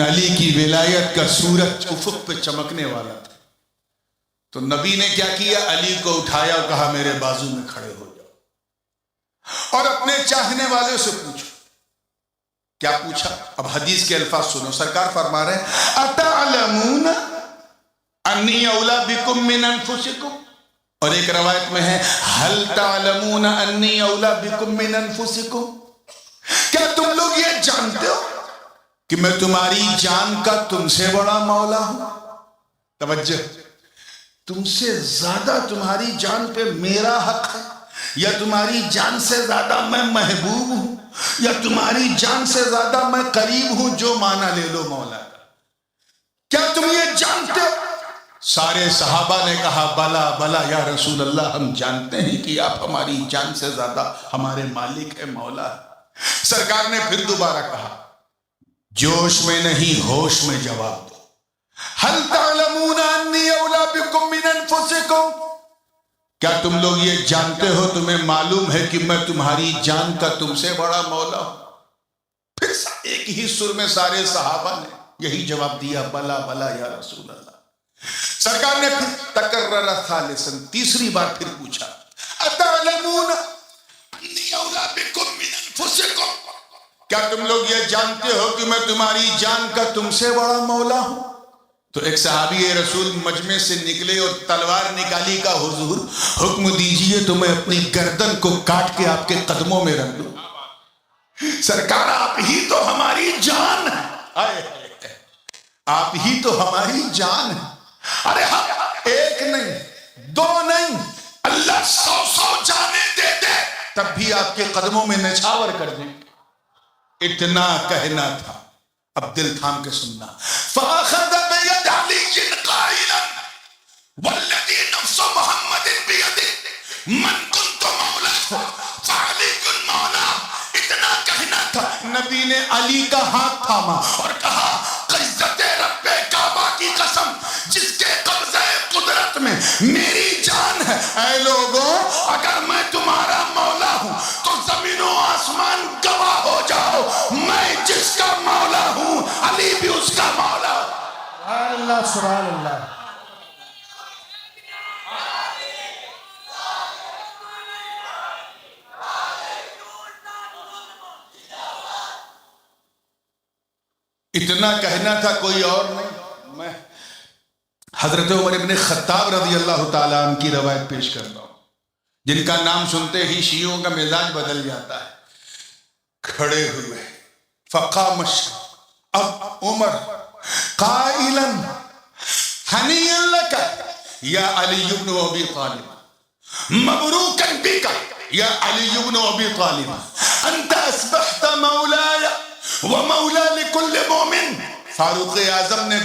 علی کی ولایت کا سورج افق پہ چمکنے والا تھا، تو نبی نے کیا کیا؟ علی کو اٹھایا اور کہا میرے بازو میں کھڑے ہو جاؤ اور اپنے چاہنے والوں سے پوچھو۔ کیا پوچھا؟ اب حدیث کے الفاظ سنو، سرکار فرما رہے ہیں اتعلمون انی اولا بکم من انفسکم، اور ایک روایت میں ہے هل تعلمون انی اولا بکم من انفسکم، کیا تم لوگ یہ جانتے ہو کہ میں تمہاری جان کا تم سے بڑا مولا ہوں؟ توجہ، تم سے زیادہ تمہاری جان پہ میرا حق ہے، یا تمہاری جان سے زیادہ میں محبوب ہوں، یا تمہاری جان سے زیادہ میں قریب ہوں، جو معنی لے لو مولا کا۔ کیا تم یہ جانتے ہو؟ سارے صحابہ نے کہا بلا بلا یا رسول اللہ، ہم جانتے ہیں کہ آپ ہماری جان سے زیادہ ہمارے مالک ہے، مولا ہے۔ سرکار نے پھر دوبارہ کہا، جوش میں نہیں ہوش میں جواب دو، هل تعلمون انی اولا بکم من انفسکم، کیا تم لوگ یہ جانتے ہو، تمہیں معلوم ہے کہ میں تمہاری جان کا تم سے بڑا مولا ہوں؟ پھر ایک ہی سر میں سارے صحابہ نے یہی جواب دیا، بلا بلا یا رسول اللہ۔ سرکار نے پھر تکرر ثالثا، تیسری بار پھر پوچھا، اتعلمون انی اولا بکم من انفسکم، کیا تم لوگ یہ جانتے ہو کہ میں تمہاری جان کا تم سے بڑا مولا ہوں؟ تو ایک صحابی رسول مجمع سے نکلے اور تلوار نکالی، کا حضور حکم دیجئے تو میں اپنی گردن کو کاٹ کے آپ کے قدموں میں رکھ دوں۔ سرکار آپ ہی تو ہماری جان ہے، آپ ہی تو ہماری جان ہے، ارے ہم ایک نہیں دو نہیں، اللہ 100 جانیں دے دے تب بھی آپ کے قدموں میں نچھاور کر دیں۔ اتنا کہنا تھا، اب دل تھام کے سننا۔ فَأَخَذَ بِيَدِ عَلِيٍّ قَائِلًا وَالَّذِي نَفْسُ مُحَمَّدٍ بِيَدِهِ مَنْ كُنْتُ مَوْلَاهُ فَعَلِيٌّ مَوْلَاهُ، اتنا کہنا تھا، نبی نے علی کا ہاتھ تھاما اور کہا عزت رب کعبہ کی قسم جس کے قبضہ قدرت میں میری جان ہے، اے لوگوں اگر میں تمہارا مولا ہوں تو زمین و آسمان گواہ ہو جاؤ، میں جس کا مولا ہوں علی بھی اس کا مولا ہوں۔ سبحان اللہ سبحان اللہ۔ اتنا کہنا تھا، کوئی اور نہیں۔ میں حضرت عمر ابن خطاب رضی اللہ تعالیٰ عنہ کی روایت پیش کرتا ہوں، جن کا نام سنتے ہی شیعوں کا مزاج بدل جاتا ہے۔ کھڑے ہوئے فقام اب عمر قائلا حنیئا لک یا علی بن ابی طالب، مبروکا بک یا علی بن ابی طالب، انت اصبحت مولایا ومولا لکل مومن۔ فاروق اعظم نے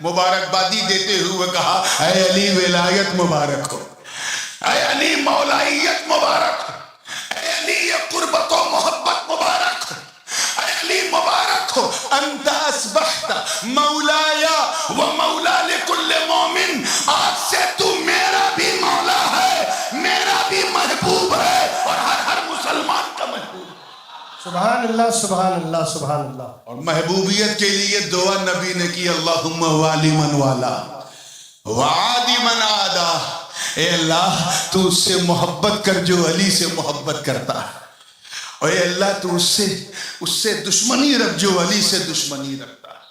مبارکبادی دیتے ہوئے کہا، اے علی ولایت مبارک ہو، اے علی مولائیت مبارک ہو، اے علی یہ قربت و محبت مبارک ہو، اے علی مبارک ہو، انت اصبحت مولایا و مولا لکل مومن، آج سے تو میرا بھی مولا ہے، میرا بھی محبوب ہے، اور ہر مسلمان کا محبوب۔ سبحان اللہ سبحان اللہ سبحان اللہ۔ اور محبوبیت کے لیے دعا نبی نے کی، اللہم والی من والا وعادی من عادا، اے اللہ تو اس سے محبت کر جو علی سے محبت کرتا ہے، اور اے اللہ تو اس سے دشمنی رکھ جو علی سے دشمنی رکھتا ہے۔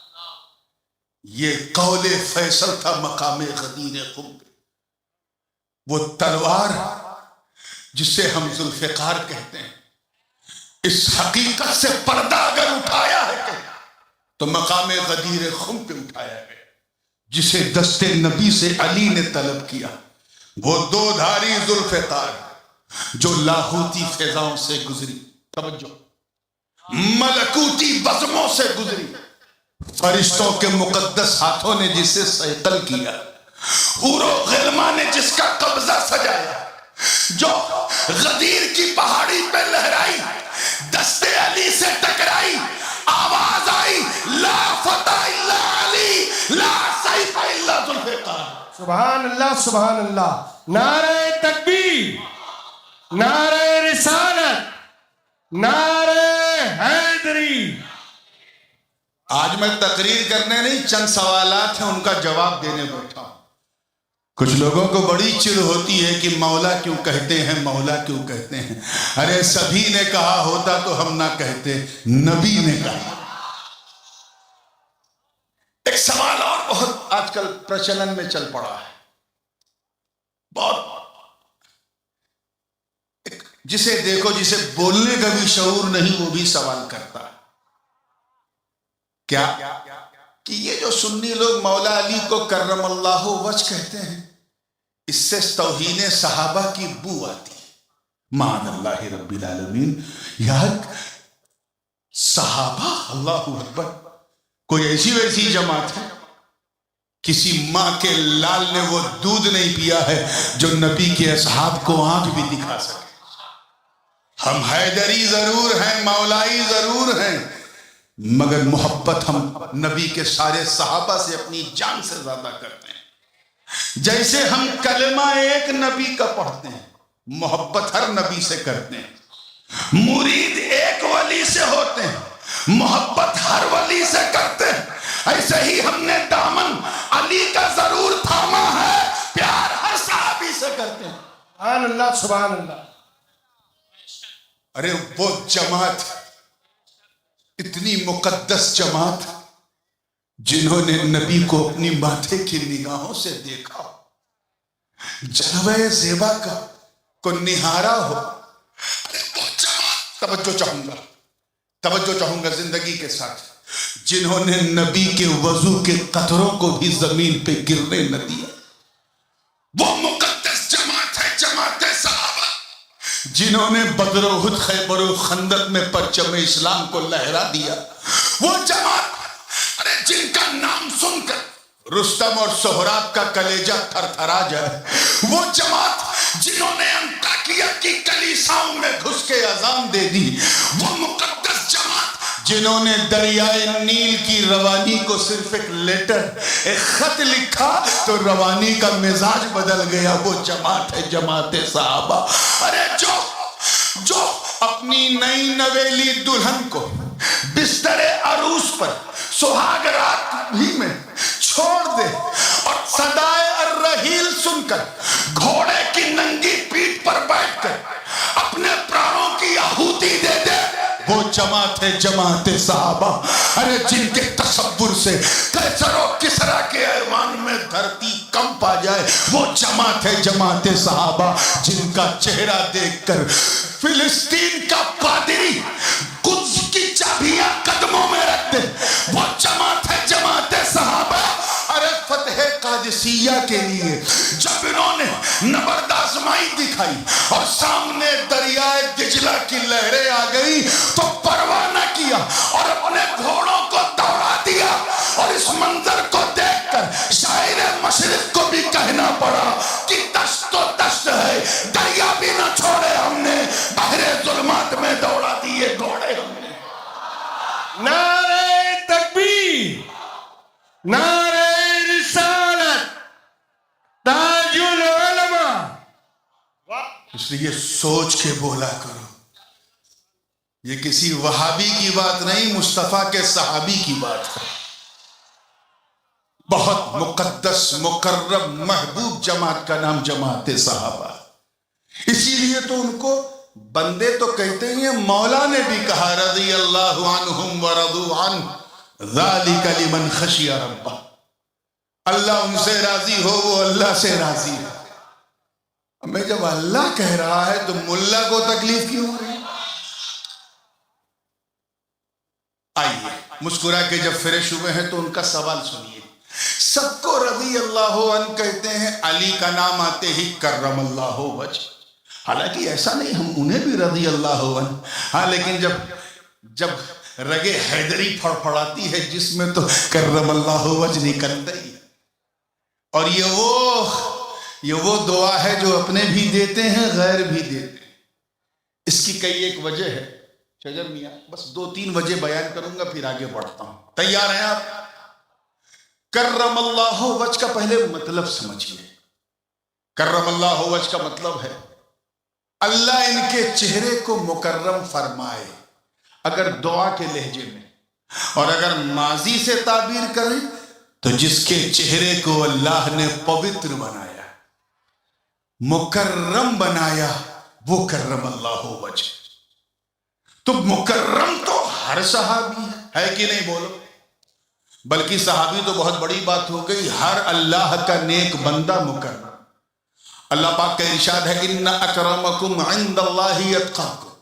یہ قول فیصل تھا مقام غدیر خم، وہ تلوار جسے ہم ذوالفقار کہتے ہیں، اس حقیقت سے پردہ اگر اٹھایا ہے تو مقام غدیر خم پہ اٹھایا ہے، جسے دست نبی سے علی نے طلب کیا، وہ دو دھاری ذوالفقار جو لاہوتی فضاؤں سے گزری، توجہ، ملکوتی بزموں سے گزری، فرشتوں کے مقدس ہاتھوں نے جسے صیقل کیا، حور و غلماں نے جس کا قبضہ سجایا، جو غدیر کی پہاڑی پہ لہرائی، دست علی سے ٹکرائی، آواز آئی لا فتح الا علی، لا سیف الا ذوالفقار۔ سبحان اللہ سبحان اللہ۔ نعرہ تکبیر، نعرہ رسالت، نعرہ حیدری۔ آج میں تقریر کرنے نہیں، چند سوالات ہیں ان کا جواب دینے بیٹھا ہوں۔ کچھ لوگوں کو بڑی چڑ ہوتی ہے کہ مولا کیوں کہتے ہیں، مولا کیوں کہتے ہیں۔ ارے سبھی نے کہا ہوتا تو ہم نہ کہتے، نبی نے کہا۔ ایک سوال اور بہت آج کل پرچلن میں چل پڑا ہے، بہت جسے دیکھو جسے بولنے کا بھی شعور نہیں وہ بھی سوال کرتا ہے، کیا کہ یہ جو سنی لوگ مولا علی کو کرم اللہ وجہ کہتے ہیں، اس سے توہین صحابہ کی بو آتی ہے، معاذ اللہ رب العالمین۔ یار صحابہ، اللہ اکبر، کوئی ایسی ویسی جماعت ہے؟ کسی ماں کے لال نے وہ دودھ نہیں پیا ہے جو نبی کے اصحاب کو آنکھ بھی دکھا سکے۔ ہم حیدری ضرور ہیں، مولائی ضرور ہیں، مگر محبت ہم نبی کے سارے صحابہ سے اپنی جان سے زیادہ کرتے ہیں۔ جیسے ہم کلمہ ایک نبی کا پڑھتے ہیں، محبت ہر نبی سے کرتے ہیں۔ مرید ایک ولی سے ہوتے ہیں، محبت ہر ولی سے کرتے ہیں۔ ایسے ہی ہم نے دامن علی کا ضرور تھاما ہے، پیار ہر صحابی سے کرتے ہیں۔ سبحان اللہ، سبحان اللہ۔ ارے وہ جماعت، اتنی مقدس جماعت جنہوں نے نبی کو اپنی ماتھے کی نگاہوں سے دیکھا، جلوہ زیبا کا کو نہارا ہو، ارے وہ جماعت، توجہ چاہوں گا زندگی کے ساتھ، جنہوں نے نبی کے وضو کے قطروں کو بھی زمین پہ گرنے نہ دیا، وہ مقدس جماعت ہے، جماعت صحابہ، جنہوں نے بدر و احد، خیبر و خندق میں پرچم اسلام کو لہرا دیا، وہ جماعت، ارے جن کا نام سن کر رستم اور سہراب کا کلیجہ تھر تھرا جائے، وہ جماعت جنہوں نے انطاکیہ کی کلیساؤں میں گھس کے اذان دے دی، وہ مقدس جماعت جنہوں نے دریائے نیل کی روانی کو صرف ایک لیٹر، ایک خط لکھا تو روانی کا مزاج بدل گیا، وہ جماعت ہے، جماعت صحابہ۔ ارے جو اپنی نئی نویلی دلہن کو بستر عروس پر سہاگ رات بھی میں چھوڑ دے اور صدائے الرحیل سن کر گھوڑے کی ننگی پیٹھ پر بیٹھ کر اپنے پرانوں کی آہوتی دے دے، وہ جماعت ہے، جماعت صحابہ۔ ارے جن کے تصور سے کیسر و کسرا کے ایوان میں دھرتی کمپ آ جائے، وہ جماعت ہے، جماعت صحابہ۔ جن کا چہرہ دیکھ کر فلسطین کا پادری قدس کی چابیاں قدموں میں رکھ دے، وہ جماعت ہے، جماعت صحابہ۔ ارے فتح قادسیہ کے لیے جب انہوں نے نبرد آزمائی دکھائی اور سامنے دریائے دجلہ کی لہریں آ گئی تو پرواہ نہ کیا اور اپنے گھوڑوں کو دوڑا دیا، اور اس منظر کو دیکھ کر شاعر مشرق کو بھی کہنا پڑا کہ دشت تو دشت ہے، دریا بھی نہ چھوڑے ہم نے، بحر ظلمات میں دوڑا دیے گھوڑے ہم نے۔ نعرہ تکبیر، نعرہ رسالت، تاج العلماء۔ اس لیے سوچ کے بولا کرو، یہ کسی وہابی کی بات نہیں، مصطفیٰ کے صحابی کی بات ہے۔ بہت مقدس، مکرم، محبوب جماعت کا نام جماعت صحابہ۔ اسی لیے تو ان کو بندے تو کہتے ہیں، مولا نے بھی کہا رضی اللہ عنہم ورضوا عنہ ذالک لمن خشی ربہ، اللہ ان سے راضی ہو، وہ اللہ سے راضی ہے۔ میں جب اللہ کہہ رہا ہے تو ملا کو تکلیف کیوں ہو رہی ہے؟ آئیے مسکرا کے جب فریش ہوئے ہیں تو ان کا سوال سنیے۔ سب کو رضی اللہ عنہ کہتے ہیں، علی کا نام آتے ہی کرم اللہ وجہ، حالانکہ ایسا نہیں، ہم انہیں بھی رضی اللہ عنہ، ہاں لیکن جب رگے حیدری پھڑ پھڑاتی ہے جس میں تو کرم اللہ وجہ نکلتا ہی۔ اور یہ وہ دعا ہے جو اپنے بھی دیتے ہیں، غیر بھی دیتے ہیں۔ اس کی کئی ایک وجہ ہے، شجر میاں بس 2-3 وجہ بیان کروں گا پھر آگے بڑھتا ہوں، تیار ہیں آپ؟ کرم اللہ وجہ کا پہلے مطلب سمجھیے۔ کرم اللہ وجہ کا مطلب ہے اللہ ان کے چہرے کو مکرم فرمائے۔ اگر دعا کے لہجے میں اور اگر ماضی سے تعبیر کریں تو جس کے چہرے کو اللہ نے پوتر بنایا، مکرم بنایا، وہ کرم اللہ وجہ. تو مکرم تو ہر صحابی ہے کہ نہیں؟ بولو. بلکہ صحابی تو بہت بڑی بات ہو گئی، ہر اللہ کا نیک بندہ مکرم. اللہ پاک کا ارشاد ہے ان اکرمکم عند اللہ اتقاکم،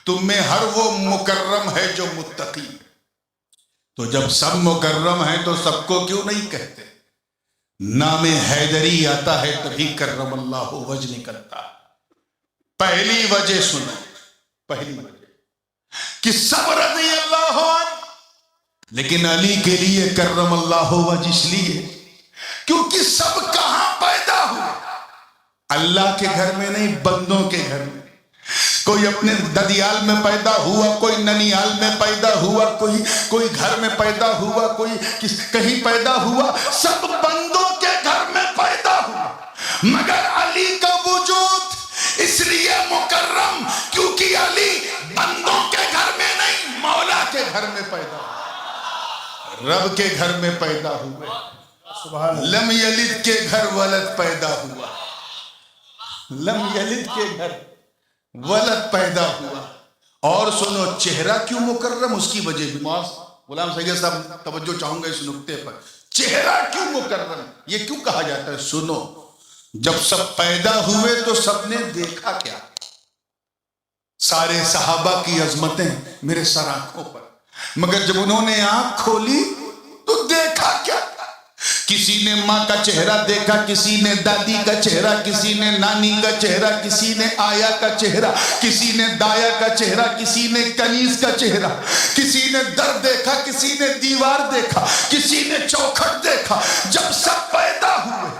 تم میں ہر وہ مکرم ہے جو متقی. تو جب سب مکرم ہیں تو سب کو کیوں نہیں کہتے؟ نام حیدری آتا ہے تبھی کرم اللہ وجہ نکلتا. پہلی وجہ سنو، پہلی وجہ کہ سب رضی اللہ عنہ، لیکن علی کے لیے کرم اللہ وجہ اس لیے کیونکہ سب کہاں پیدا ہوئے؟ اللہ کے گھر میں نہیں، بندوں کے گھر میں. کوئی اپنے ددیال میں پیدا ہوا، کوئی ننیال میں پیدا ہوا، کوئی گھر میں پیدا ہوا، کوئی کہیں پیدا ہوا، سب بندوں کے گھر میں پیدا ہوا. مگر علی کا وجود اس لیے مکرم کیونکہ علی بندوں کے گھر میں نہیں، مولا کے گھر میں پیدا ہوا، رب کے گھر میں پیدا ہوئے. لم یلد کے گھر ولد پیدا ہوا، لم یلد کے گھر ولد پیدا ہوا. اور سنو چہرہ کیوں مکرم، اس کی وجہ بھی. غلام سید صاحب توجہ چاہوں گا اس نقطے پر. چہرہ کیوں مکرم، یہ کیوں کہا جاتا ہے؟ سنو، جب سب پیدا ہوئے تو سب نے دیکھا کیا؟ سارے صحابہ کی عظمتیں میرے سر آنکھوں پر، مگر جب انہوں نے آنکھ کھولی تو دیکھا کیا؟ کسی نے ماں کا چہرہ دیکھا، کسی نے دادی کا چہرہ، کسی نے نانی کا چہرہ، کسی نے آیا کا چہرہ، کسی نے دایا کا چہرہ، کسی نے کنیز کا چہرہ، کسی نے در دیکھا، کسی نے دیوار دیکھا، کسی نے چوکھٹ دیکھا. جب سب پیدا ہوئے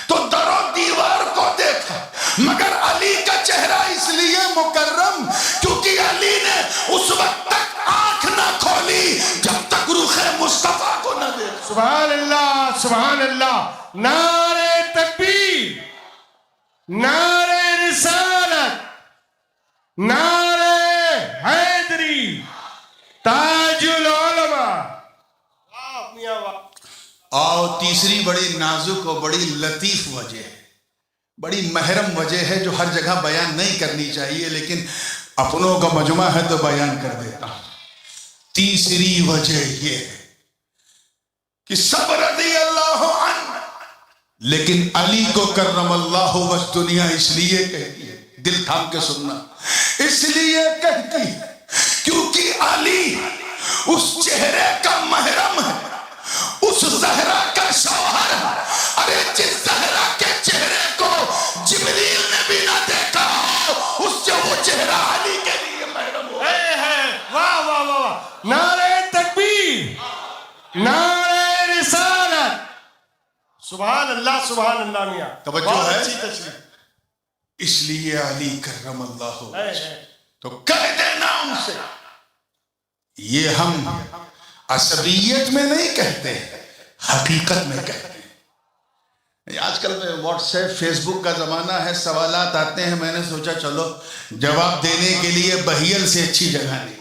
تو در و دیوار کو دیکھا، مگر علی کا چہرہ اس لیے مکرم کیونکہ علی نے اس وقت تک آنکھ نہ کھولی جب تک رخ مصطفیٰ کو نہ دیکھا. سبحان اللہ، سبحان اللہ. نعرہ تکبیر، نعرہ رسالت، نعرہ حیدری، تاج العلماء. اور تیسری بڑی نازک اور بڑی لطیف وجہ ہے، بڑی محرم وجہ ہے جو ہر جگہ بیان نہیں کرنی چاہیے، لیکن اپنوں کا مجمع ہے تو بیان کر دیتا ہوں. تیسری وجہ یہ ہے کہ سب رضی اللہ عنہ، لیکن علی کو کرم اللہ وجہ دنیا اس لیے کہتی ہے، دل تھام کے سننا، اس لیے کہتی ہے کیونکہ علی اس چہرے کا محرم ہے، اس زہرا کا شوہر ہے. ارے جس زہرا کے چہرے کو جبریل نے بھی نہ دیکھا ہو، اس سے وہ چہرہ علی کے لیے محرم ہو. واہ واہ واہ. نعرہ تکبیر، نعرہ رسالت. سبحان اللہ، سبحان اللہ. میاں توجہ ہے؟ اچھی تشریح. اس لیے علی کرم اللہ ہو. تو کہہ دینا ان سے، یہ ہم عصبیت میں نہیں کہتے، حقیقت میں کہتے ہیں. آج کل واٹس ایپ فیس بک کا زمانہ ہے، سوالات آتے ہیں، میں نے سوچا چلو جواب دینے کے لیے بہیل سے اچھی جگہ نہیں.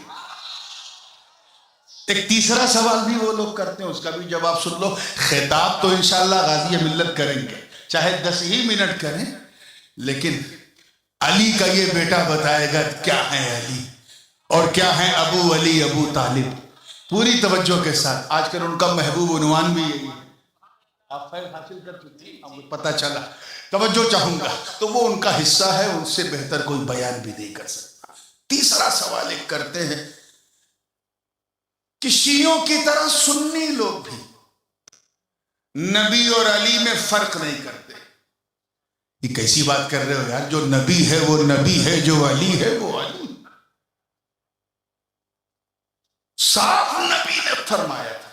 ایک تیسرا سوال بھی وہ لوگ کرتے ہیں، اس کا بھی جواب سن لو. خطاب تو انشاءاللہ غازی ملت کریں گے، چاہے 10 ہی منٹ کریں، لیکن علی کا یہ بیٹا بتائے گا کیا ہے علی اور کیا ہے ابو علی ابو طالب. پوری توجہ کے ساتھ. آج کل ان کا محبوب عنوان بھی یہی ہے. آپ فیض حاصل کر چکی، پتہ چلا. توجہ چاہوں گا تو وہ ان کا حصہ ہے، ان سے بہتر کوئی بیان بھی نہیں کر سکتا. تیسرا سوال ایک کرتے ہیں کہ شیعوں کی طرح سنی لوگ بھی نبی اور علی میں فرق نہیں کرتے. یہ کیسی بات کر رہے ہو یار؟ جو نبی ہے وہ نبی ہے، جو علی ہے وہ علی. صاف نبی نے فرمایا تھا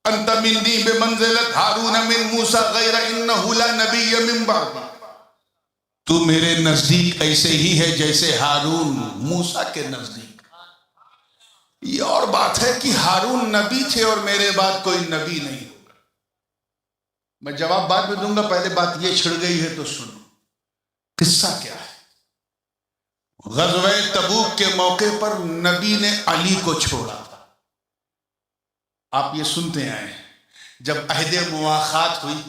انت منی بمنزلت ہارون من موسیٰ غیر انہ لا نبی من بعدی. تو میرے نزدیک ایسے ہی ہے جیسے ہارون موسیٰ کے نزدیک. یہ اور بات ہے کہ ہارون نبی تھے اور میرے بعد کوئی نبی نہیں ہوگا. میں جواب بعد میں دوں گا، پہلے بات یہ چھڑ گئی ہے تو سنو. قصہ کیا ہے؟ غزوہ تبوک کے موقع پر نبی نے علی کو چھوڑا تھا. آپ یہ سنتے آئے جب عہد مواخات ہوئی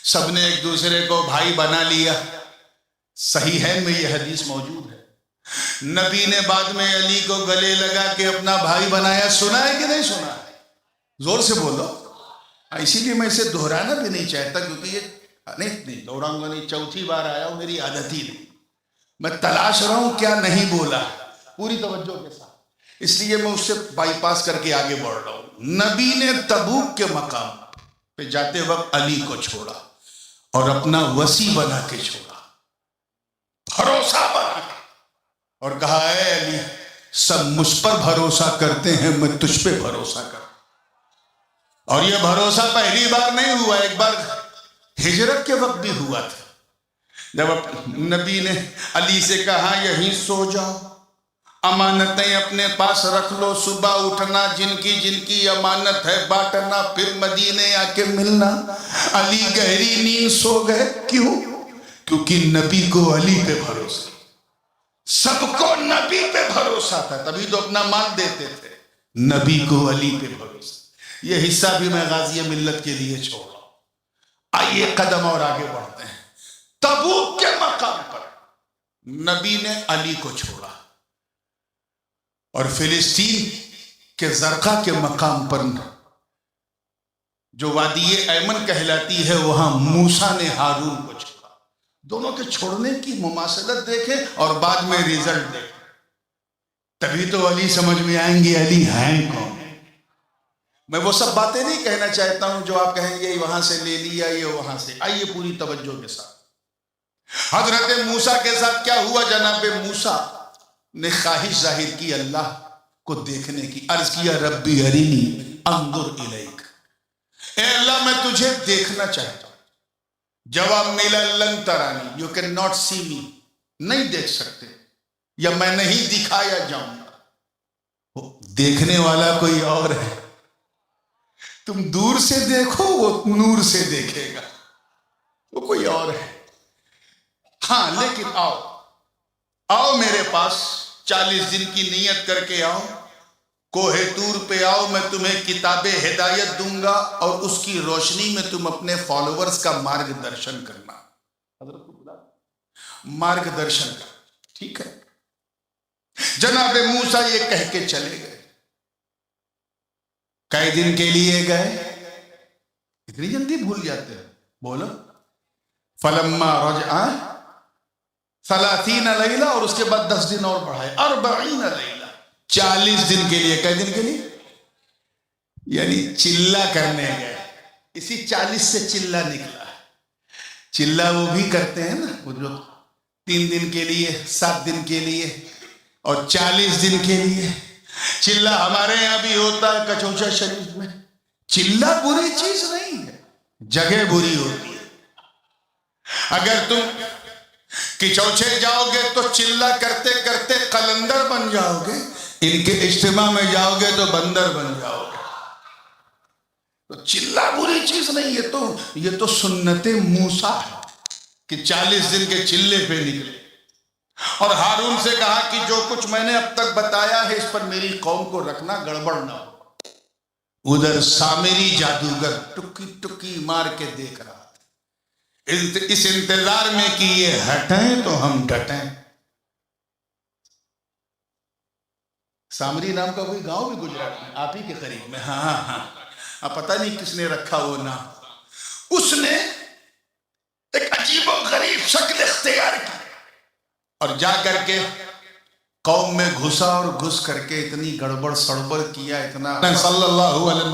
سب نے ایک دوسرے کو بھائی بنا لیا. صحیحین میں یہ حدیث موجود ہے. نبی نے بعد میں علی کو گلے لگا کے اپنا بھائی بنایا. سنا ہے کہ نہیں سنا ہے؟ زور سے بولو. اسی لیے میں اسے دہرانا بھی نہیں چاہتا کیونکہ یہ نہیں دہراؤں گا نہیں. چوتھی بار آیا ہوں, میری عادت ہی نہیں. میں تلاش رہا ہوں کیا نہیں بولا, پوری توجہ کے ساتھ. اس لیے میں اس سے بائی پاس کر کے آگے بڑھ رہا ہوں. نبی نے تبوک کے مقام پہ جاتے وقت علی کو چھوڑا اور اپنا وصی بنا کے چھوڑا, بھروسہ بنا کے, اور کہا اے علی سب مجھ پر بھروسہ کرتے ہیں, میں تجھ پہ بھروسہ کرتا. اور یہ بھروسہ پہلی بار نہیں ہوا, ایک بار ہجرت کے وقت بھی ہوا تھا. جب نبی نے علی سے کہا یہیں سو جاؤ, امانتیں اپنے پاس رکھ لو, صبح اٹھنا جن کی امانت ہے بانٹنا, پھر مدینے آ کے ملنا. علی گہری نیند سو گئے. کیوں؟ کیونکہ نبی کو علی پہ بھروسہ, سب کو نبی پہ بھروسہ تھا, تبھی تو اپنا مال دیتے تھے. نبی کو علی پہ بھروسہ. یہ حصہ بھی میں غازی ملت کے لیے چھوڑ رہا ہوں. آئیے قدم اور آگے بڑھتے ہیں. تبوک کے مقام پر نبی نے علی کو چھوڑا اور فلسطین کے زرقہ کے مقام پر جو وادی ایمن کہلاتی ہے وہاں موسیٰ نے ہارون کو چھوڑا. دونوں کے چھوڑنے کی مماثلت دیکھیں اور بعد میں ریزلٹ دیکھیں, تبھی تو علی سمجھ میں آئیں گے علی ہیں کون. میں وہ سب باتیں نہیں کہنا چاہتا ہوں جو آپ کہیں گے وہاں سے لے لیا یہ وہاں سے. آئیے پوری توجہ کے ساتھ. حضرت موسیٰ کے ساتھ کیا ہوا؟ جناب موسیٰ نے خواہش ظاہر کی اللہ کو دیکھنے کی. عرض کیا ربی ارینی انظر الیک, اے اللہ میں تجھے دیکھنا چاہتا ہوں. جواب ملا لن ترانی, یو کین ناٹ سی می, نہیں دیکھ سکتے یا میں نہیں دکھایا جاؤں گا. دیکھنے والا کوئی اور ہے, تم دور سے دیکھو وہ نور سے دیکھے گا, وہ کوئی اور ہے. ہاں لیکن آؤ میرے پاس, 40 دن کی نیت کر کے آؤ, کوہ طور پہ آؤ, میں تمہیں کتاب ہدایت دوں گا اور اس کی روشنی میں تم اپنے فالوورز کا مارگ درشن کرنا. حضرت کو بلا مارگ درشن کا, ٹھیک ہے. جناب موسیٰ یہ کہہ کے چلے گئے. کئی دن کے لیے گئے, اتنی جلدی بھول جاتے ہیں, بولو. فلما رجع 30 لیلہ, اور اس کے بعد 10 دن اور بڑھائے 40 لیلہ, 40 دن کے لیے. کئی دن کے لیے؟ یعنی چلہ کرنے گئے. اسی 40 سے چلہ نکلا. چلہ وہ بھی کرتے ہیں نا, وہ جو 3 دن کے لیے, 7 دن کے لیے اور 40 دن کے لیے. چلہ ہمارے یہاں بھی ہوتا ہے کچوچا شریف میں. چلہ بری چیز نہیں ہے, جگہ بری ہوتی ہے. اگر تم کچوچے جاؤ گے تو چلہ کرتے کرتے قلندر بن جاؤ گے, ان کے اجتماع میں جاؤ گے تو بندر بن جاؤ گے. تو چلہ بری چیز نہیں, یہ تو سنت موسیٰ ہے کہ 40 دن کے چلے پہ نکلے. اور ہارون سے کہا کہ جو کچھ میں نے اب تک بتایا ہے اس پر میری قوم کو رکھنا, گڑبڑ نہ ہو. ادھر سامری جادوگر ٹکی ٹکی مار کے دیکھ رہا تھا, اس انتظار میں کہ یہ ہٹیں تو ہم ڈٹیں. سامری نام کا کوئی گاؤں بھی گجرات میں آپ ہی کے قریب میں, ہاں پتہ نہیں کس نے رکھا وہ نام. اس نے ایک عجیب و غریب شکل اختیار کی اور جا کر کے قوم میں گھسا اور گھس کر کے اتنی گڑبڑ سڑبڑ کیا, اتنا صلی اللہ علیہ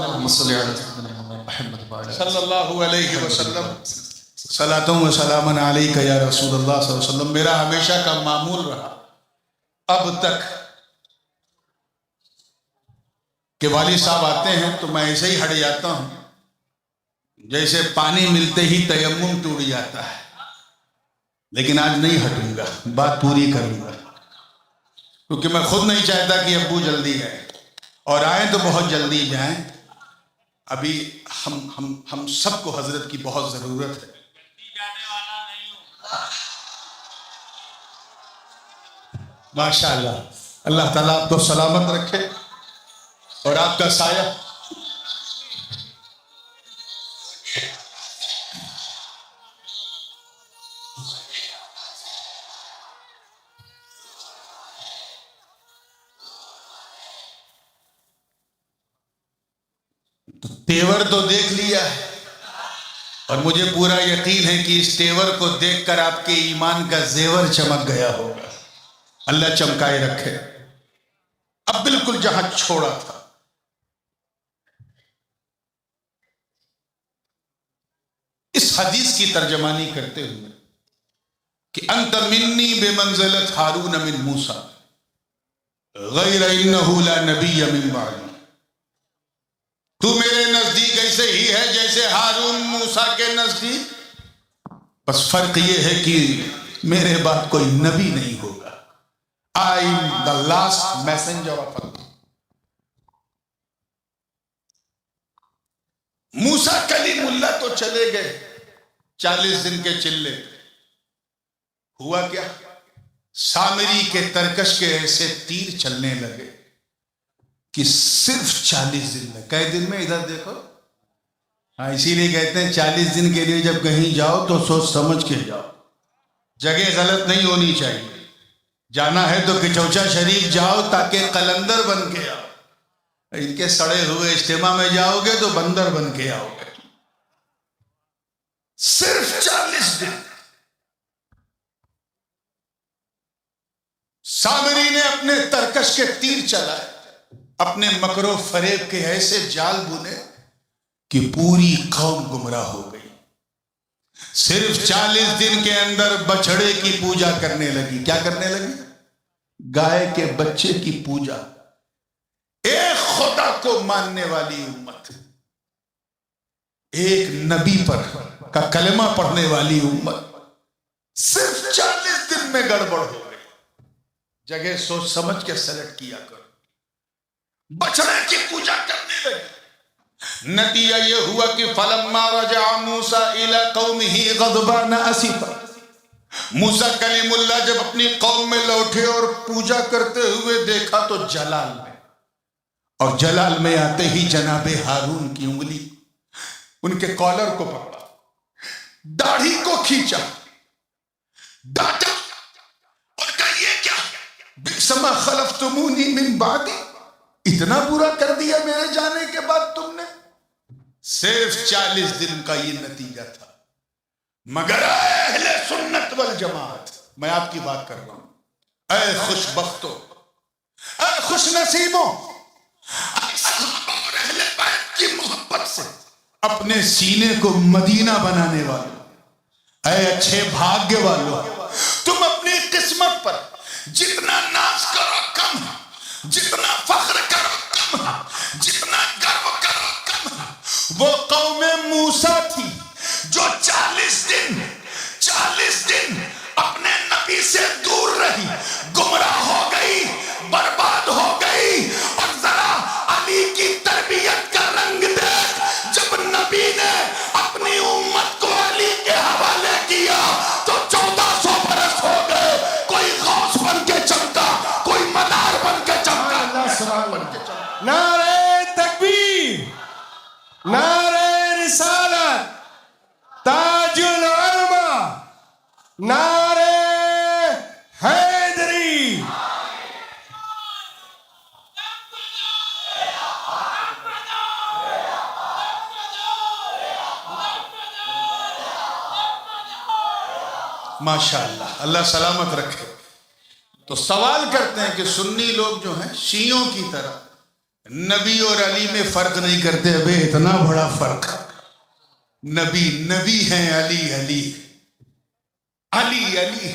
وسلم صلاۃ و سلام علیک یا رسول اللہ صلی اللہ علیہ وسلم. میرا ہمیشہ کا معمول رہا اب تک کہ والد صاحب آتے ہیں تو میں ایسے ہی ہٹ جاتا ہوں جیسے پانی ملتے ہی تیمم ٹوٹ جاتا ہے. لیکن آج نہیں ہٹوں گا, بات پوری کروں گا, کیونکہ میں خود نہیں چاہتا کہ ابو جلدی آئے, اور آئیں تو بہت جلدی جائیں. ابھی ہم سب کو حضرت کی بہت ضرورت ہے. ماشاءاللہ، اللہ تعالیٰ آپ کو سلامت رکھے اور آپ کا سایہ تیور تو دیکھ لیا ہے، اور مجھے پورا یقین ہے کہ اس تیور کو دیکھ کر آپ کے ایمان کا زیور چمک گیا ہوگا۔ اللہ چمکائے رکھے۔ اب بالکل جہاں چھوڑا تھا، اس حدیث کی ترجمانی کرتے ہوئے کہ انت منی بمنزلت ہارون من موسیٰ غیر انہ لا نبی من بعدی، تو میرے نزدیک ایسے ہی ہے جیسے ہارون موسیٰ کے نزدیک، بس فرق یہ ہے کہ میرے بعد کوئی نبی نہیں ہوگا۔ I am the last messenger of Allah۔ موسیٰ کلیم اللہ تو چلے گئے 40 دن کے چلے، ہوا کیا؟ سامری کے ترکش کے ایسے تیر چلنے لگے کہ صرف 40 دن میں، کئی دن میں ادھر دیکھو، ہاں اسی لیے کہتے ہیں 40 دن کے لیے جب کہیں جاؤ تو سوچ سمجھ کے جاؤ، جگہ غلط نہیں ہونی چاہیے۔ جانا ہے تو کچوچا شریف جاؤ تاکہ قلندر بن کے آؤ، ان کے سڑے ہوئے اجتماع میں جاؤ گے تو بندر بن کے آؤ گے۔ صرف 40 دن سامری نے اپنے ترکش کے تیر چلائے، اپنے مکر و فریب کے ایسے جال بنے کہ پوری قوم گمراہ ہو گئی۔ صرف 40 دن کے اندر بچڑے کی پوجا کرنے لگی۔ کیا کرنے لگی؟ گائے کے بچے کی پوجا۔ ایک خدا کو ماننے والی امت، ایک نبی پر کا کلمہ پڑھنے والی امت، صرف 40 دن میں گڑبڑ ہو گئی۔ جگہ سوچ سمجھ کے سلیکٹ کیا کرو۔ بچڑے کی پوجا کرنے لگے، نتیجہ یہ ہوا کہ فلما رجع موسیٰ الی قومہ غضبان اسفا، موسیٰ کلیم اللہ جب اپنی قوم میں لوٹے اور پوجا کرتے ہوئے دیکھا تو جلال میں، اور جلال میں آتے ہی جناب ہارون کی انگلی ان کے کالر کو پکڑا، داڑھی کو کھینچا، ڈانٹا اور کہا یہ کیا؟ بئس ما خلفتمونی من بعدی، اتنا برا کر دیا میرے جانے کے بعد تم نے۔ صرف 40 دن کا یہ نتیجہ تھا۔ مگر اے اہل سنت والجماعت، میں آپ کی بات کر رہا ہوں، اے خوش بختوں، اے خوش نصیبوں، اے صحابہ اور اہل بیت کی محبت سے اپنے سینے کو مدینہ بنانے والوں، اے اچھے بھاگیہ والوں، تم اپنی قسمت پر جتنا ناز کرو کم ہے، جتنا فخر کرو کم ہے، جتنا گرو کرو کم ہے۔ وہ قوم موسیٰ تھی جو 40 دن اپنے نبی سے دور رہی، گمراہ ہو گئی، برباد ہو گئی۔ اور ذرا علی کی تربیت کا رنگ دیکھ، جب نبی نے اپنی امت کو علی کے حوالے کیا تو 1400 برس ہو گئے، کوئی غوث بن کے چمکا، کوئی مدار بن کے چمکا۔ نعرہ تکبیر، نعرہ رسالت، تاج العلماء، نعرہ حیدری۔ ماشاءاللہ، اللہ سلامت رکھے۔ تو سوال کرتے ہیں کہ سنی لوگ جو ہیں شیعوں کی طرح نبی اور علی میں فرق نہیں کرتے۔ ابے اتنا بڑا فرق، نبی نبی ہیں، علی علی علی علی۔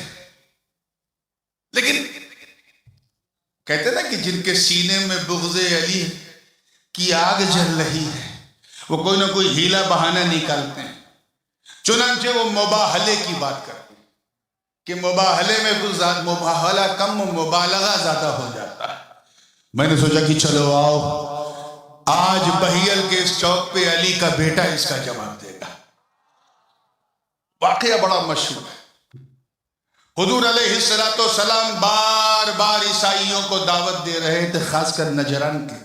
لیکن کہتے ہیں نا کہ جن کے سینے میں بغض علی کی آگ جل رہی ہے، وہ کوئی نہ کوئی ہیلا بہانہ نکالتے ہیں۔ چنانچہ وہ مباہلے کی بات کرتے ہیں کہ مباہلے میں کچھ مباہلہ کم مبالغہ زیادہ ہو جاتا ہے۔ میں نے سوچا کہ چلو آؤ، آج بہیل کے اس چوک پہ علی کا بیٹا اس کا جواب دے گا۔ واقعہ بڑا مشہور ہے۔ حضور علیہ السلام بار بار عیسائیوں کو دعوت دے رہے تھے، خاص کر نجران کے،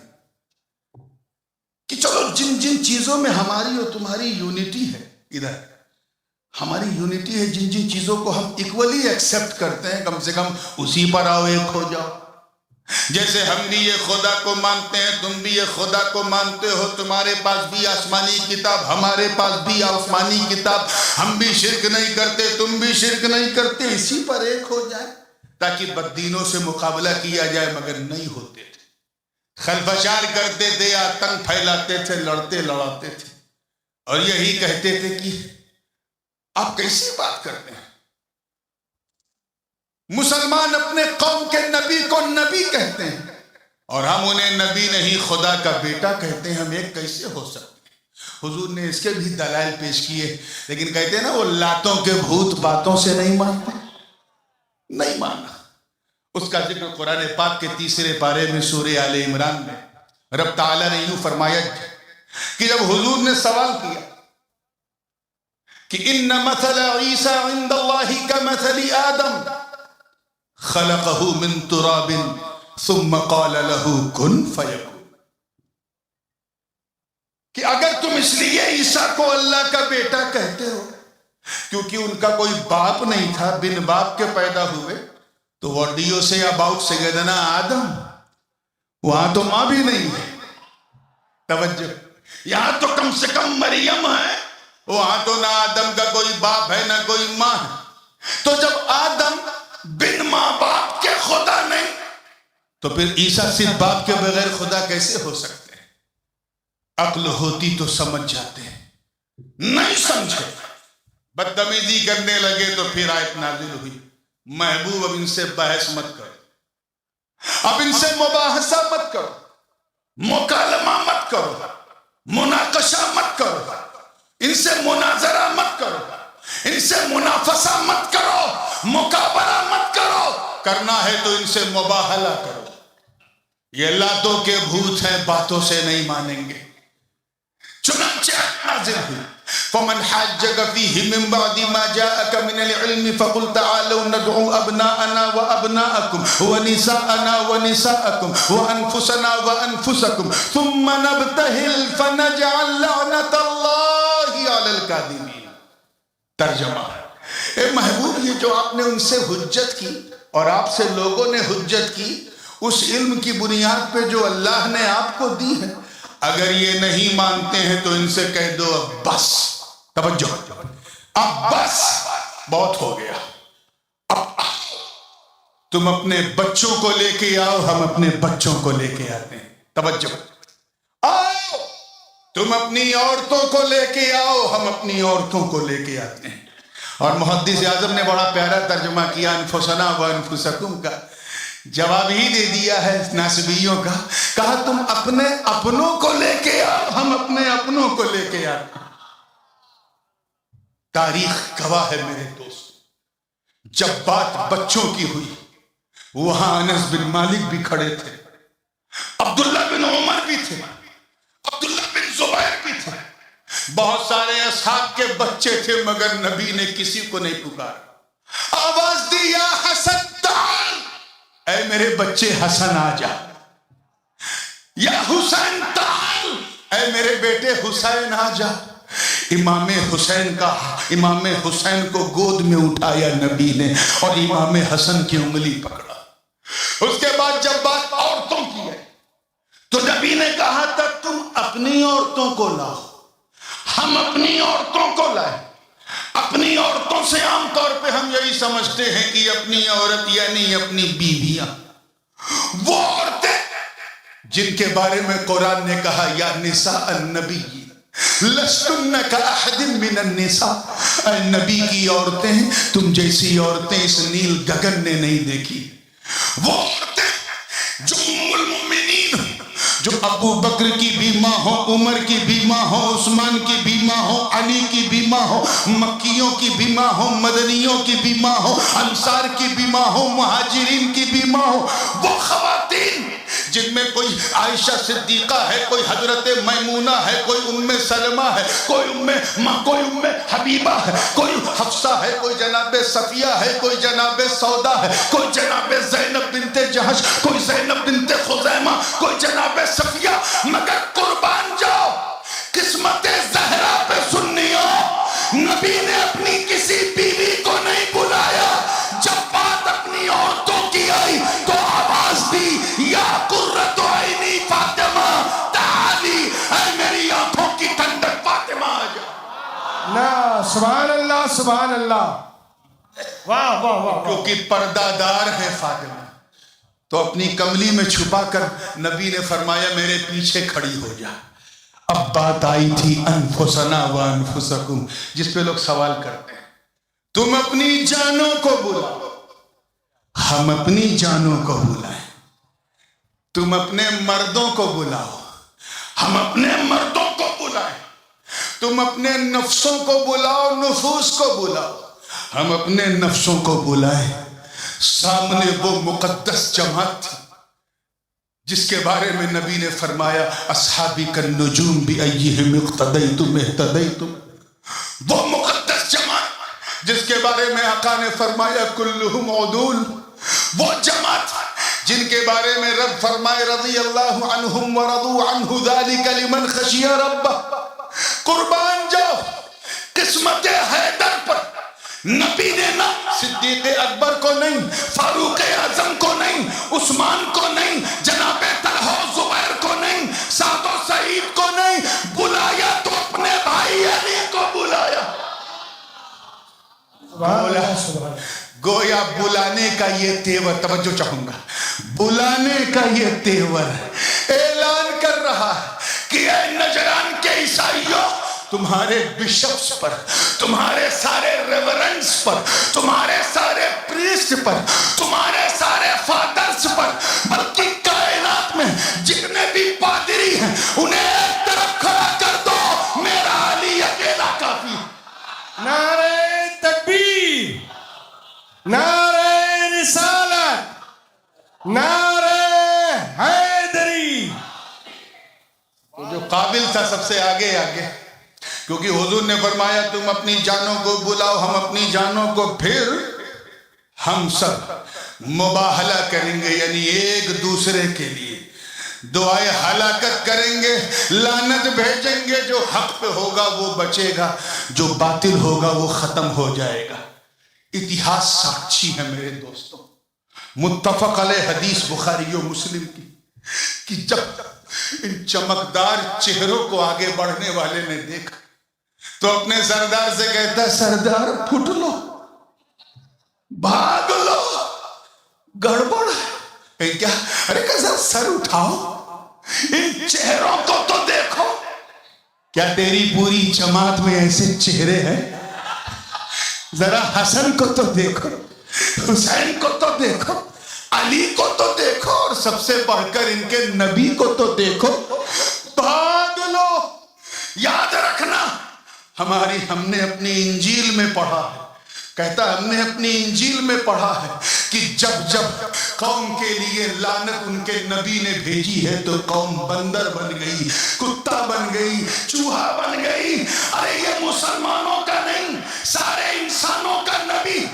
کہ چلو جن جن چیزوں میں ہماری اور تمہاری یونٹی ہے، ادھر ہماری یونٹی ہے، جن جن چیزوں کو ہم ایکولی ایکسپٹ کرتے ہیں، کم سے کم اسی پر آؤ، ایک ہو جاؤ۔ جیسے ہم بھی یہ خدا کو مانتے ہیں، تم بھی یہ خدا کو مانتے ہو، تمہارے پاس بھی آسمانی کتاب، ہمارے پاس بھی آسمانی کتاب، ہم بھی شرک نہیں کرتے، تم بھی شرک نہیں کرتے، اسی پر ایک ہو جائے تاکہ بددینوں سے مقابلہ کیا جائے، مگر نہیں ہوتے تھے، خلفشار کرتے تھے، آتنک پھیلاتے تھے، لڑتے لڑاتے تھے، اور یہی کہتے تھے کہ آپ کیسی بات کرتے ہیں، مسلمان اپنے قوم کے نبی کو نبی کہتے ہیں اور ہم انہیں نبی نہیں خدا کا بیٹا کہتے ہیں، ہم ایک کیسے ہو سکتے ہیں؟ حضور نے اس کے بھی دلائل پیش کیے، لیکن کہتے ہیں نا وہ لاتوں کے بھوت باتوں سے نہیں مانتے، نہیں مانا۔ اس کا ذکر قرآن پاک کے 3 پارے میں سورہ آل عمران میں رب تعالیٰ نے یوں فرمایا کہ جب حضور نے سوال کیا کہ ان مثل عیسیٰ عند اللہ کمثل آدم خلقہ من تراب ثم قال له کن فیکون، کہ اگر تم اس لیے عیسیٰ کو اللہ کا بیٹا کہتے ہو کیونکہ ان کا کوئی باپ نہیں تھا، بن باپ کے پیدا ہوئے، تو what do you say about سیدنا آدم؟ وہاں تو ماں بھی نہیں ہے، توجہ، یہاں تو کم سے کم مریم ہے، وہاں تو نہ آدم کا کوئی باپ ہے نہ کوئی ماں ہے، تو جب آدم بن ماں باپ کے خدا نہیں تو پھر عیسیٰ صرف باپ کے بغیر خدا کیسے ہو سکتے ہیں؟ عقل ہوتی تو سمجھ جاتے ہیں، نہیں سمجھے، بدتمیزی کرنے لگے تو پھر آیت نازل ہوئی، محبوب اب ان سے بحث مت کرو، اب ان سے مباحثہ مت کرو، مکالمہ مت کرو، مناقشہ مت کرو، ان سے مناظرہ مت کرو، ان سے منافسہ مت کرو، مقابلہ مت کرو، کرنا ہے تو ان سے مباہلہ کرو، یہ لاتوں کے بھوت ہیں، باتوں سے نہیں مانیں گے۔ چنانچہ نازل ہوئی فمن حاجك فيه من بعد ما جاءك من العلم فقل تعالوا ندعو أبناءنا وأبناءكم ونساءنا ونساءكم وأنفسنا وأنفسكم ثم نبتهل فنجعل لعنة الله على الكاذبين۔ ترجمہ، اے محبوب، یہ جو آپ نے ان سے حجت کی اور آپ سے لوگوں نے حجت کی، اس علم کی بنیاد پہ جو اللہ نے آپ کو دی ہے، اگر یہ نہیں مانتے ہیں تو ان سے کہہ دو اب بس، توجہ، اب بس، بہت ہو گیا، اب تم اپنے بچوں کو لے کے آؤ، ہم اپنے بچوں کو لے کے آتے ہیں، توجہ، آؤ، تم اپنی عورتوں کو لے کے آؤ، ہم اپنی عورتوں کو لے کے آتے ہیں۔ اور محدث اعظم نے بڑا پیارا ترجمہ کیا انفسنا و انفسکم کا، جواب ہی دے دیا ہے ناسبیوں کا، کہا تم اپنے اپنوں کو لے کے آؤ، ہم اپنے اپنوں کو لے کے آتے ہیں۔ تاریخ گواہ ہے میرے دوست، جب بات بچوں کی ہوئی وہاں انس بن مالک بھی کھڑے تھے، عبداللہ بن عمر بھی تھے، عبداللہ بن زبیر بھی تھے، بہت سارے اصحاب کے بچے تھے، مگر نبی نے کسی کو نہیں پکارا، آواز دی یا حسن تعال، اے میرے بچے حسن آ جا، یا حسین تعال، اے میرے بیٹے حسین آ جا۔ امام حسین کو گود میں اٹھایا نبی نے اور امام حسن کی انگلی پکڑا۔ اس کے بعد جب بات عورتوں کی ہے تو نبی نے کہا تھا تم اپنی عورتوں کو لاؤ، ہم اپنی عورتوں کو لائے۔ اپنی عورتوں سے عام طور پہ ہم یہی سمجھتے ہیں کہ اپنی عورت یعنی اپنی بیویاں، وہ عورتیں جن کے بارے میں قرآن نے کہا یا نساء النبی لستن کاحد من النساء، اے نبی کی عورتیں تم جیسی عورتیں اس نیل گگن نے نہیں دیکھی۔ وہ عورتیں جو ام المؤمنین، جو ابو بکر کی بھی ماں ہو، عمر کی بھی ماں ہو، عثمان کی بھی ماں ہو، علی کی بھی ماں ہو، مکیوں کی بھی ماں ہو، مدنیوں کی بھی ماں ہو، انصار کی بھی ماں ہو، مہاجرین کی بھی ماں ہو، وہ خواتین جن میں کوئی عائشہ صدیقہ ہے، کوئی حضرت میمونہ ہے، کوئی ام سلمہ ہے، کوئی ام حبیبہ ہے، کوئی حفصہ ہے، کوئی جناب صفیہ ہے، کوئی جناب سودا ہے، کوئی جناب زینب بنت جہش، کوئی زینب بنت خزیمہ، کوئی جناب صفیہ، مگر قربان جاؤ قسمت زہرا پہ سنیو، نبی نے اپنی کسی بیوی کو نہیں بلایا، جب بات اپنی عورتوں کی آئی تو آواز دی، یا قرۃ عینی فاطمہ تعالی، اے میری آنکھوں کی ٹھنڈک فاطمہ آ جا۔ نا سبحان اللہ سبحان اللہ، واہ واہ واہ، کیونکہ پردہ دار ہے فاطمہ، تو اپنی کملی میں چھپا کر نبی نے فرمایا میرے پیچھے کھڑی ہو جا۔ اب بات آئی تھی انفسنا و انفسکم، جس پہ لوگ سوال کرتے ہیں، تم اپنی جانوں کو بلاؤ، ہم اپنی جانوں کو بلائیں، تم اپنے مردوں کو بلاؤ، ہم اپنے مردوں کو بلائیں، تم اپنے نفسوں کو بلاؤ، نفوس کو بلاؤ، ہم اپنے نفسوں کو بلائیں۔ سامنے وہ مقدس جماعت تھی جس کے بارے میں نبی نے فرمایا اصحابی کالنجوم بأیہم اقتدیتم اہتدیتم، وہ مقدس جماعت جس کے بارے میں آقا نے فرمایا کلہم عدول، وہ جماعت جن کے بارے میں رب فرمائے رضی اللہ عنہم ورضوا عنہ ذالک لمن خشی ربہ۔ قربان جاؤ قسمت حیدر پر نبی نے نہ صدیق اکبر کو نہیں، فاروق اعظم کو نہیں، عثمان کو نہیں، جناب طلحہ و زبیر کو نہیں، سعد و سعید کو نہیں بلایا، تو اپنے بھائی علی کو بلایا۔ گویا بلانے کا یہ تیور، توجہ چاہوں گا، بلانے کا یہ تیور اعلان کر رہا ہے کہ اے نجران کے عیسائیوں، تمہارے بشپس پر، تمہارے سارے ریورنس پر، تمہارے سارے پریسٹ پر، تمہارے سارے فادرز پر، بلکہ کائنات میں جتنے بھی پادری ہیں انہیں ایک طرف کھڑا کر دو، میرا علی اکیلا کافی۔ نعرہ تکبیر، نعرہ رسالت، نعرہ حیدری۔ جو قابل تھا سب سے آگے آگے، کیونکہ حضور نے فرمایا تم اپنی جانوں کو بلاؤ، ہم اپنی جانوں کو، پھر ہم سب مباہلہ کریں گے، یعنی ایک دوسرے کے لیے دعائے ہلاکت کریں گے، لعنت بھیجیں گے، جو حق پہ ہوگا وہ بچے گا، جو باطل ہوگا وہ ختم ہو جائے گا۔ اتہاس ساکشی ہے میرے دوستوں، متفق علیہ حدیث بخاری و مسلم کی، کہ جب ان چمکدار چہروں کو آگے بڑھنے والے نے دیکھا تو اپنے سردار سے کہتا ہے سردار پھٹ لو، بھاگ لو، گڑبڑ ہے۔ کیا؟ ارے کہ سر اٹھاؤ، ان چہروں کو تو دیکھو، کیا تیری پوری جماعت میں ایسے چہرے ہیں؟ ذرا حسن کو تو دیکھو، حسین کو تو دیکھو، علی کو تو دیکھو، اور سب سے بڑھ کر ان کے نبی کو تو دیکھو، بھاگ لو۔ یاد رکھنا ہم نے اپنی انجیل میں پڑھا ہے، کہتا ہم نے اپنی انجیل میں پڑھا ہے کہ جب قوم کے لیے لعنت ان کے نبی نے بھیجی ہے تو قوم بندر بن گئی، کتا بن گئی، چوہا بن گئی۔ ارے یہ مسلمانوں کا نہیں، سارے انسانوں کا نبی،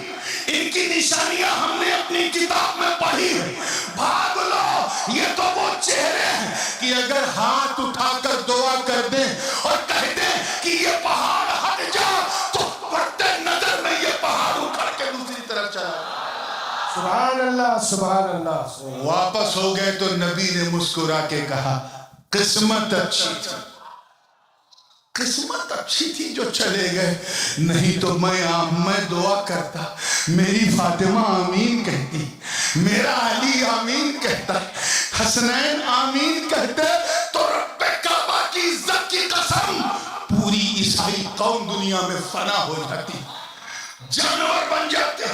ان کی نشانیاں ہم نے اپنی کتاب میں پڑھی ہے۔ بھاگ لو، یہ تو وہ چہرے ہیں کہ اگر ہاتھ اٹھا کر دعا کر دیں اور کہہ دیں کہ یہ پہاڑ ہٹ جا تو پڑتے نظر میں یہ پہاڑ اکھڑ کے دوسری طرف چلا۔ سبحان اللہ سبحان اللہ۔ واپس ہو گئے تو نبی نے مسکرا کے کہا قسمت اچھی تھی، قسمت اچھی تھی جو چلے گئے، نہیں تو میں دعا کرتا، میری فاطمہ آمین کہتی، میرا علی آمین کہتا، حسنین آمین کہتے، تو رب کعبہ کی عزت کی قسم پوری عیسائی قوم دنیا میں فنا ہو جاتی، جانور بن جاتے۔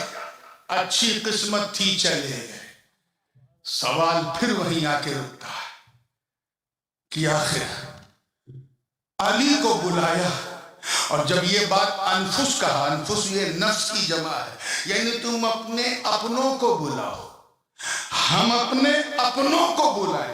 اچھی قسمت تھی چلے گئے۔ سوال پھر وہیں آ کے رکتا ہے کہ آخر علی کو بلایا، اور جب یہ بات انفس کہا، انفس یہ نفس کی جمع ہے، یعنی تم اپنے اپنوں کو بلاؤ، ہم اپنے اپنوں کو بلائیں،